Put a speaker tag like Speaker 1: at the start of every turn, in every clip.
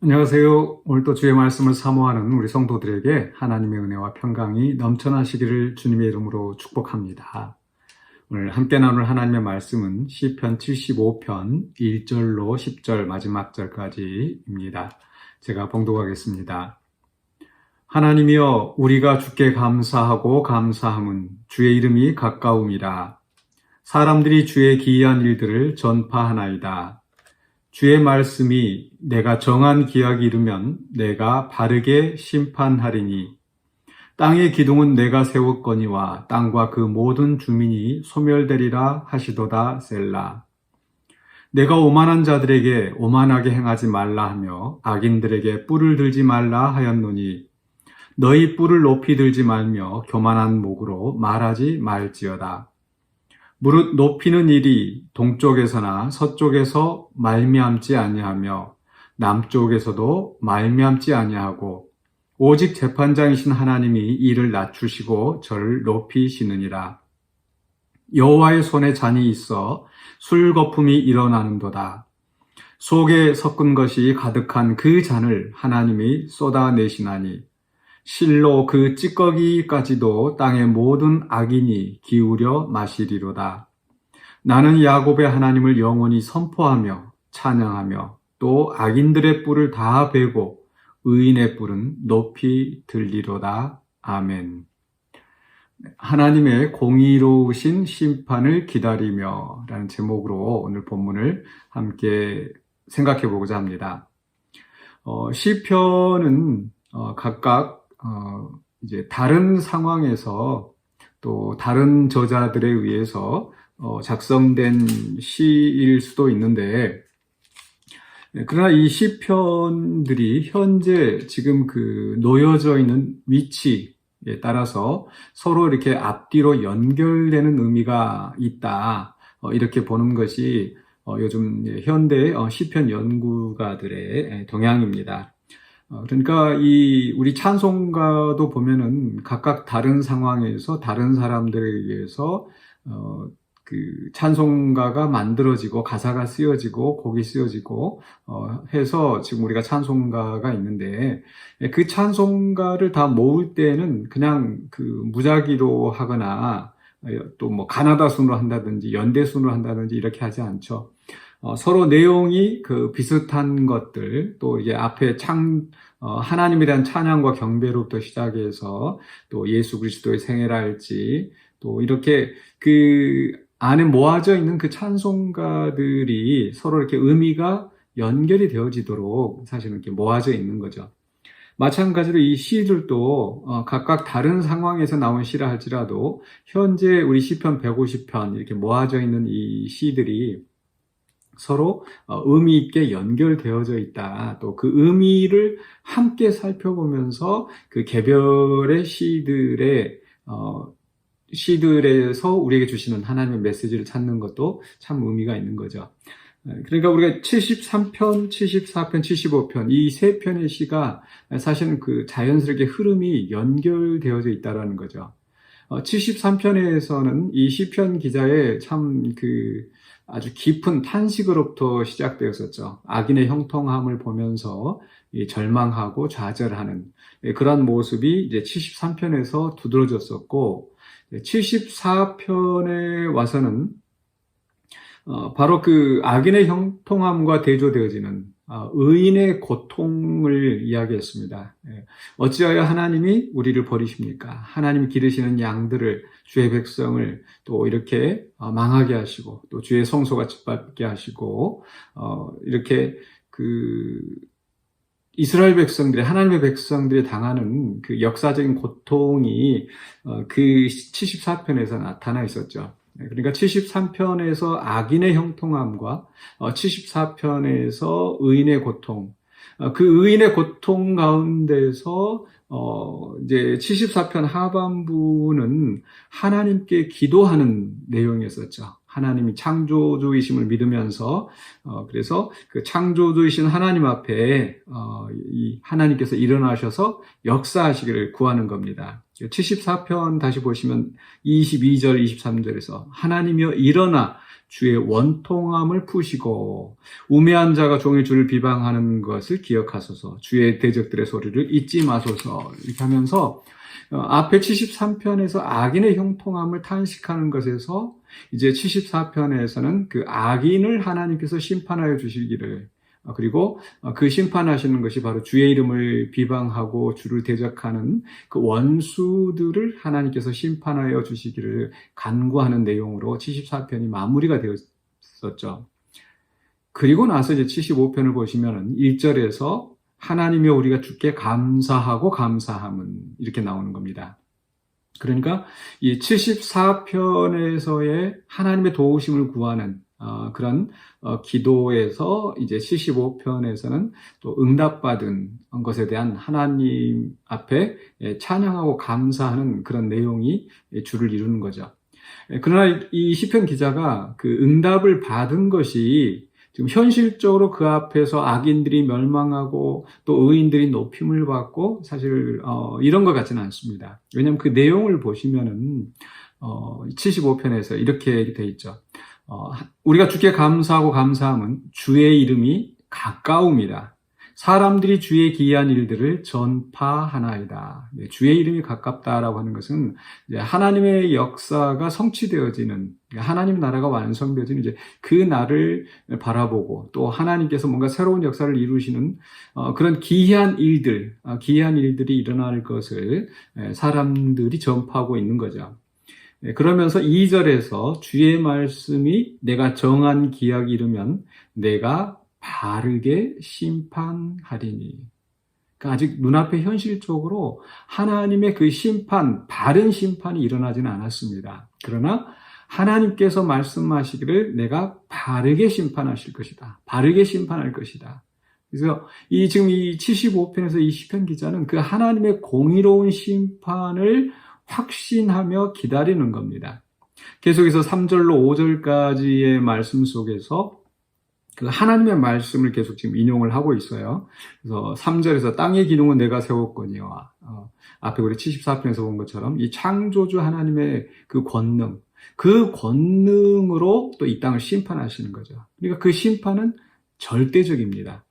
Speaker 1: 안녕하세요. 오늘도 주의 말씀을 사모하는 우리 성도들에게 하나님의 은혜와 평강이 넘쳐나시기를 주님의 이름으로 축복합니다. 오늘 함께 나눌 하나님의 말씀은 시편 75편 1절로 10절 마지막 절까지입니다. 제가 봉독하겠습니다. 하나님이여, 우리가 주께 감사하고 감사함은 주의 이름이 가까움이라. 사람들이 주의 기이한 일들을 전파하나이다. 주의 말씀이 내가 정한 기약이 이르면 내가 바르게 심판하리니, 땅의 기둥은 내가 세웠거니와 땅과 그 모든 주민이 소멸되리라 하시도다. 셀라. 내가 오만한 자들에게 오만하게 행하지 말라 하며 악인들에게 뿔을 들지 말라 하였노니, 너희 뿔을 높이 들지 말며 교만한 목으로 말하지 말지어다. 무릇 높이는 일이 동쪽에서나 서쪽에서 말미암지 아니하며 남쪽에서도 말미암지 아니하고, 오직 재판장이신 하나님이 이를 낮추시고 저를 높이시느니라. 여호와의 손에 잔이 있어 술 거품이 일어나는도다. 속에 섞은 것이 가득한 그 잔을 하나님이 쏟아내시나니, 실로 그 찌꺼기까지도 땅의 모든 악인이 기울여 마시리로다. 나는 야곱의 하나님을 영원히 선포하며 찬양하며 또 악인들의 뿔을 다 베고 의인의 뿔은 높이 들리로다. 아멘. 하나님의 공의로우신 심판을 기다리며 라는 제목으로 오늘 본문을 함께 생각해 보고자 합니다. 시편은 각각 이제 다른 상황에서 또 다른 저자들에 의해서 작성된 시일 수도 있는데, 그러나 이 시편들이 현재 지금 그 놓여져 있는 위치에 따라서 서로 이렇게 앞뒤로 연결되는 의미가 있다, 이렇게 보는 것이 요즘 현대 시편 연구가들의 동향입니다. 그러니까 우리 찬송가도 보면은 각각 다른 상황에서 다른 사람들에 의해서 그 찬송가가 만들어지고 가사가 쓰여지고 곡이 쓰여지고 해서 지금 우리가 찬송가가 있는데, 그 찬송가를 다 모을 때는 그냥 그 무작위로 하거나 또 뭐 가나다 순으로 한다든지 연대 순으로 한다든지 이렇게 하지 않죠. 서로 내용이 그 비슷한 것들, 또 이게 앞에 하나님에 대한 찬양과 경배로부터 시작해서 또 예수 그리스도의 생애랄지, 또 이렇게 그 안에 모아져 있는 그 찬송가들이 서로 이렇게 의미가 연결이 되어지도록 사실은 이렇게 모아져 있는 거죠. 마찬가지로 이 시들도 각각 다른 상황에서 나온 시라 할지라도 현재 우리 시편 150편 이렇게 모아져 있는 이 시들이 서로 의미 있게 연결되어져 있다. 또 그 의미를 함께 살펴보면서 그 개별의 시들에서 우리에게 주시는 하나님의 메시지를 찾는 것도 참 의미가 있는 거죠. 그러니까 우리가 73편, 74편, 75편 이 세 편의 시가 사실은 그 자연스럽게 흐름이 연결되어져 있다라는 거죠. 73편에서는 이 시편 기자의 참 그 아주 깊은 탄식으로부터 시작되었었죠. 악인의 형통함을 보면서 절망하고 좌절하는 그런 모습이 이제 73편에서 두드러졌었고, 74편에 와서는 바로 그 악인의 형통함과 대조되어지는 의인의 고통을 이야기했습니다. 어찌하여 하나님이 우리를 버리십니까? 하나님이 기르시는 양들을, 주의 백성을 또 이렇게 망하게 하시고, 또 주의 성소가 짓밟게 하시고, 이렇게 그 이스라엘 백성들이, 하나님의 백성들이 당하는 그 역사적인 고통이 그 74편에서 나타나 있었죠. 그러니까 73편에서 악인의 형통함과 74편에서 의인의 고통, 그 의인의 고통 가운데서 이제 74편 하반부는 하나님께 기도하는 내용이었었죠. 하나님이 창조주이심을 믿으면서 그래서 그 창조주이신 하나님 앞에 이 하나님께서 일어나셔서 역사하시기를 구하는 겁니다. 74편 다시 보시면 22절, 23절에서 하나님이여 일어나 주의 원통함을 푸시고 우매한 자가 종의 주를 비방하는 것을 기억하소서. 주의 대적들의 소리를 잊지 마소서. 이렇게 하면서 앞에 73편에서 악인의 형통함을 탄식하는 것에서 이제 74편에서는 그 악인을 하나님께서 심판하여 주시기를, 그리고 그 심판하시는 것이 바로 주의 이름을 비방하고 주를 대적하는 그 원수들을 하나님께서 심판하여 주시기를 간구하는 내용으로 74편이 마무리가 되었었죠. 그리고 나서 이제 75편을 보시면은 1절에서 하나님이여 우리가 주께 감사하고 감사함은 이렇게 나오는 겁니다. 그러니까 이 74편에서의 하나님의 도우심을 구하는 그런 기도에서 이제 75편에서는 또 응답받은 것에 대한 하나님 앞에 찬양하고 감사하는 그런 내용이 주를 이루는 거죠. 그러나 이 시편 기자가 그 응답을 받은 것이 지금 현실적으로 그 앞에서 악인들이 멸망하고 또 의인들이 높임을 받고 사실 이런 것 같지는 않습니다. 왜냐하면 그 내용을 보시면은 75편에서 이렇게 돼 있죠. 우리가 주께 감사하고 감사함은 주의 이름이 가까움이다. 사람들이 주의 기이한 일들을 전파하나이다. 주의 이름이 가깝다라고 하는 것은 이제 하나님의 역사가 성취되어지는, 하나님 나라가 완성되어지는 이제 그 날을 바라보고 또 하나님께서 뭔가 새로운 역사를 이루시는 그런 기이한 일들이 일어날 것을 사람들이 전파하고 있는 거죠. 그러면서 2절에서 주의 말씀이 내가 정한 기약이 이르면 내가 바르게 심판하리니. 그러니까 아직 눈앞에 현실적으로 하나님의 그 심판, 바른 심판이 일어나지는 않았습니다. 그러나 하나님께서 말씀하시기를 내가 바르게 심판하실 것이다. 바르게 심판할 것이다. 그래서 지금 이 75편에서 이 시편 기자는 그 하나님의 공의로운 심판을 확신하며 기다리는 겁니다. 계속해서 3절로 5절까지의 말씀 속에서 그 하나님의 말씀을 계속 지금 인용을 하고 있어요. 그래서 3절에서 땅의 기둥은 내가 세웠거니와 앞에 우리 74편에서 본 것처럼 이 창조주 하나님의 그 권능으로 또 이 땅을 심판하시는 거죠. 그러니까 그 심판은 절대적입니다.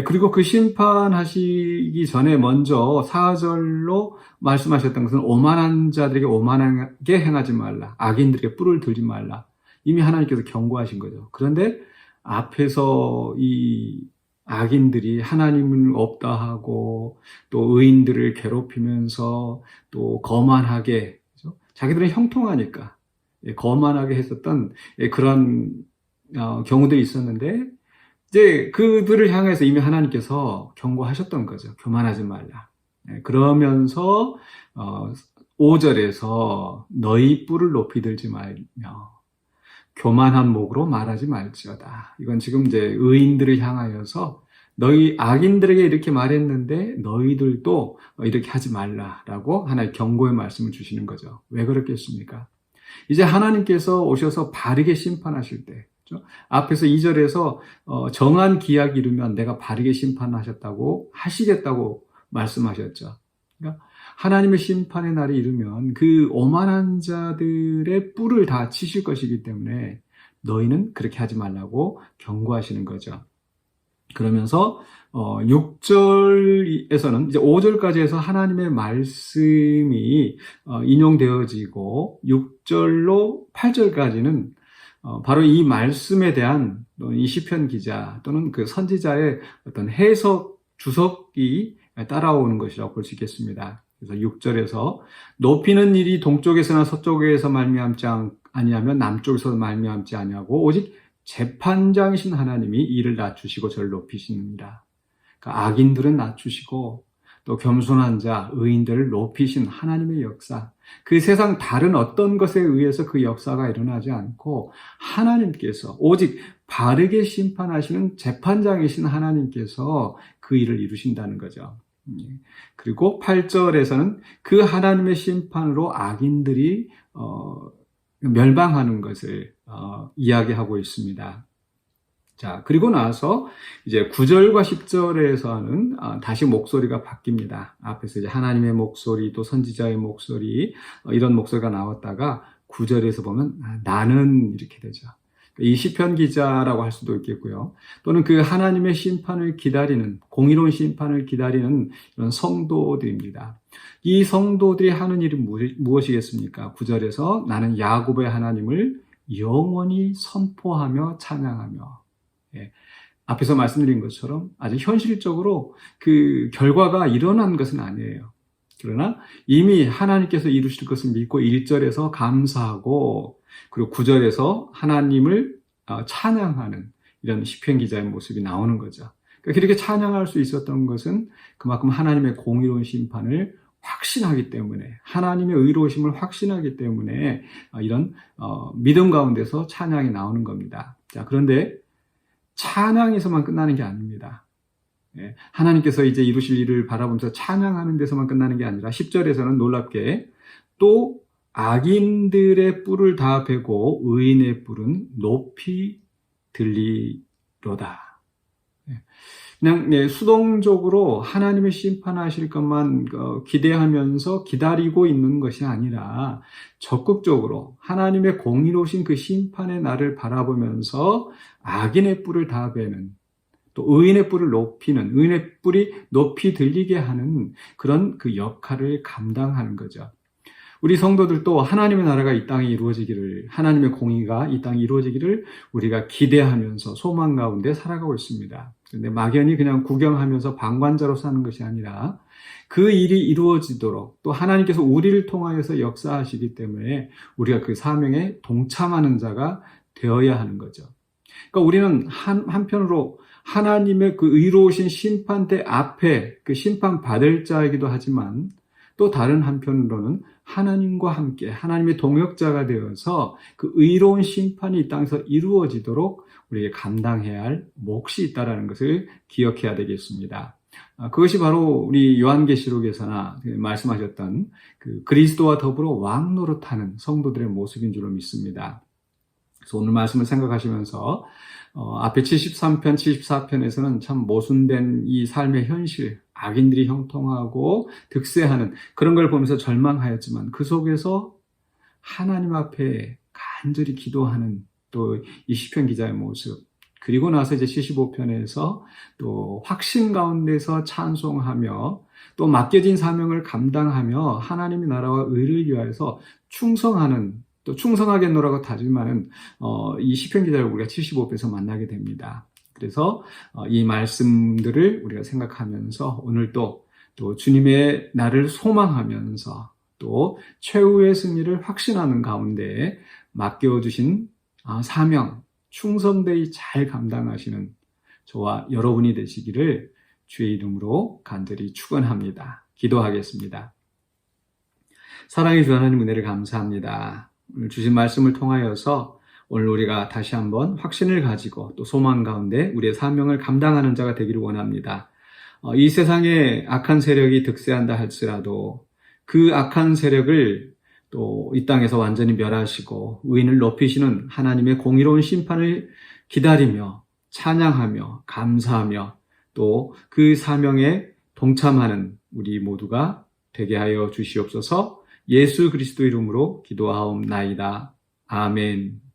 Speaker 1: 그리고 그 심판하시기 전에 먼저 4절로 말씀하셨던 것은 오만한 자들에게 오만하게 행하지 말라. 악인들에게 뿔을 들지 말라. 이미 하나님께서 경고하신 거죠. 그런데 앞에서 이 악인들이 하나님을 없다 하고 또 의인들을 괴롭히면서 또 거만하게, 그렇죠? 자기들은 형통하니까 거만하게 했었던 그런 경우들이 있었는데 이제 그들을 향해서 이미 하나님께서 경고하셨던 거죠. 교만하지 말라. 그러면서 5절에서 너희 뿔을 높이 들지 말며 교만한 목으로 말하지 말지어다. 이건 지금 이제 의인들을 향하여서 너희 악인들에게 이렇게 말했는데 너희들도 이렇게 하지 말라라고 하나의 경고의 말씀을 주시는 거죠. 왜 그렇겠습니까? 이제 하나님께서 오셔서 바르게 심판하실 때, 그렇죠? 앞에서 2절에서 정한 기약이 이르면 내가 바르게 심판하셨다고 하시겠다고 말씀하셨죠. 그러니까 하나님의 심판의 날이 이르면 그 오만한 자들의 뿔을 다 치실 것이기 때문에 너희는 그렇게 하지 말라고 경고하시는 거죠. 그러면서 6절에서는 이제 5절까지 해서 하나님의 말씀이 인용되어지고 6절로 8절까지는 바로 이 말씀에 대한 이 시편 기자 또는 그 선지자의 어떤 해석, 주석이 따라오는 것이라고 볼 수 있겠습니다. 그래서 6절에서 높이는 일이 동쪽에서나 서쪽에서 말미암지 아니하면 남쪽에서 말미암지 아니하고 오직 재판장이신 하나님이 이를 낮추시고 저를 높이십니다. 그러니까 악인들은 낮추시고 또 겸손한 자, 의인들을 높이신 하나님의 역사, 그 세상 다른 어떤 것에 의해서 그 역사가 일어나지 않고 하나님께서 오직 바르게 심판하시는 재판장이신 하나님께서 그 일을 이루신다는 거죠. 그리고 8절에서는 그 하나님의 심판으로 악인들이 멸망하는 것을 이야기하고 있습니다. 자, 그리고 나서 이제 9절과 10절에서는 다시 목소리가 바뀝니다. 앞에서 이제 하나님의 목소리, 또 선지자의 목소리, 이런 목소리가 나왔다가 9절에서 보면 나는 이렇게 되죠. 이 시편 기자라고 할 수도 있겠고요. 또는 그 하나님의 심판을 기다리는, 공의로운 심판을 기다리는 이런 성도들입니다. 이 성도들이 하는 일은 무엇이겠습니까? 9절에서 나는 야곱의 하나님을 영원히 선포하며 찬양하며. 예. 앞에서 말씀드린 것처럼 아주 현실적으로 그 결과가 일어난 것은 아니에요. 그러나 이미 하나님께서 이루실 것을 믿고 1절에서 감사하고 그리고 9절에서 하나님을 찬양하는 이런 시편 기자의 모습이 나오는 거죠. 그러니까 그렇게 찬양할 수 있었던 것은 그만큼 하나님의 공의로운 심판을 확신하기 때문에, 하나님의 의로우심을 확신하기 때문에 이런 믿음 가운데서 찬양이 나오는 겁니다. 자, 그런데 찬양에서만 끝나는 게 아닙니다. 하나님께서 이제 이루실 일을 바라보면서 찬양하는 데서만 끝나는 게 아니라 10절에서는 놀랍게 또 악인들의 뿔을 다 베고 의인의 뿔은 높이 들리로다. 그냥 수동적으로 하나님의 심판하실 것만 기대하면서 기다리고 있는 것이 아니라 적극적으로 하나님의 공의로우신 그 심판의 날을 바라보면서 악인의 뿔을 다 베는, 또 의인의 뿔을 높이는, 의인의 뿔이 높이 들리게 하는 그런 그 역할을 감당하는 거죠. 우리 성도들도 하나님의 나라가 이 땅에 이루어지기를, 하나님의 공의가 이 땅에 이루어지기를 우리가 기대하면서 소망 가운데 살아가고 있습니다. 그런데 막연히 그냥 구경하면서 방관자로 사는 것이 아니라 그 일이 이루어지도록 또 하나님께서 우리를 통하여서 역사하시기 때문에 우리가 그 사명에 동참하는 자가 되어야 하는 거죠. 그러니까 우리는 한편으로 하나님의 그 의로우신 심판대 앞에 그 심판받을 자이기도 하지만 또 다른 한편으로는 하나님과 함께 하나님의 동역자가 되어서 그 의로운 심판이 이 땅에서 이루어지도록 우리에게 감당해야 할 몫이 있다는 것을 기억해야 되겠습니다. 그것이 바로 우리 요한계시록에서나 말씀하셨던 그 그리스도와 더불어 왕 노릇하는 성도들의 모습인 줄로 믿습니다. 그래서 오늘 말씀을 생각하시면서 앞에 73편, 74편에서는 참 모순된 이 삶의 현실, 악인들이 형통하고 득세하는 그런 걸 보면서 절망하였지만 그 속에서 하나님 앞에 간절히 기도하는 또 이 시편 기자의 모습, 그리고 나서 이제 75편에서 또 확신 가운데서 찬송하며 또 맡겨진 사명을 감당하며 하나님의 나라와 의를 위하여서 충성하는, 또 충성하겠노라고 다짐하는 이 시편 기자를 우리가 75편에서 만나게 됩니다. 그래서 이 말씀들을 우리가 생각하면서 오늘 또 주님의 나를 소망하면서 또 최후의 승리를 확신하는 가운데 맡겨주신 사명, 충성되이 잘 감당하시는 저와 여러분이 되시기를 주의 이름으로 간절히 축원합니다. 기도하겠습니다. 사랑해 주 하나님 은혜를 감사합니다. 오늘 주신 말씀을 통하여서 오늘 우리가 다시 한번 확신을 가지고 또 소망 가운데 우리의 사명을 감당하는 자가 되기를 원합니다. 이 세상에 악한 세력이 득세한다 할지라도 그 악한 세력을 또 이 땅에서 완전히 멸하시고 의인을 높이시는 하나님의 공의로운 심판을 기다리며 찬양하며 감사하며 또 그 사명에 동참하는 우리 모두가 되게 하여 주시옵소서. 예수 그리스도 이름으로 기도하옵나이다. 아멘.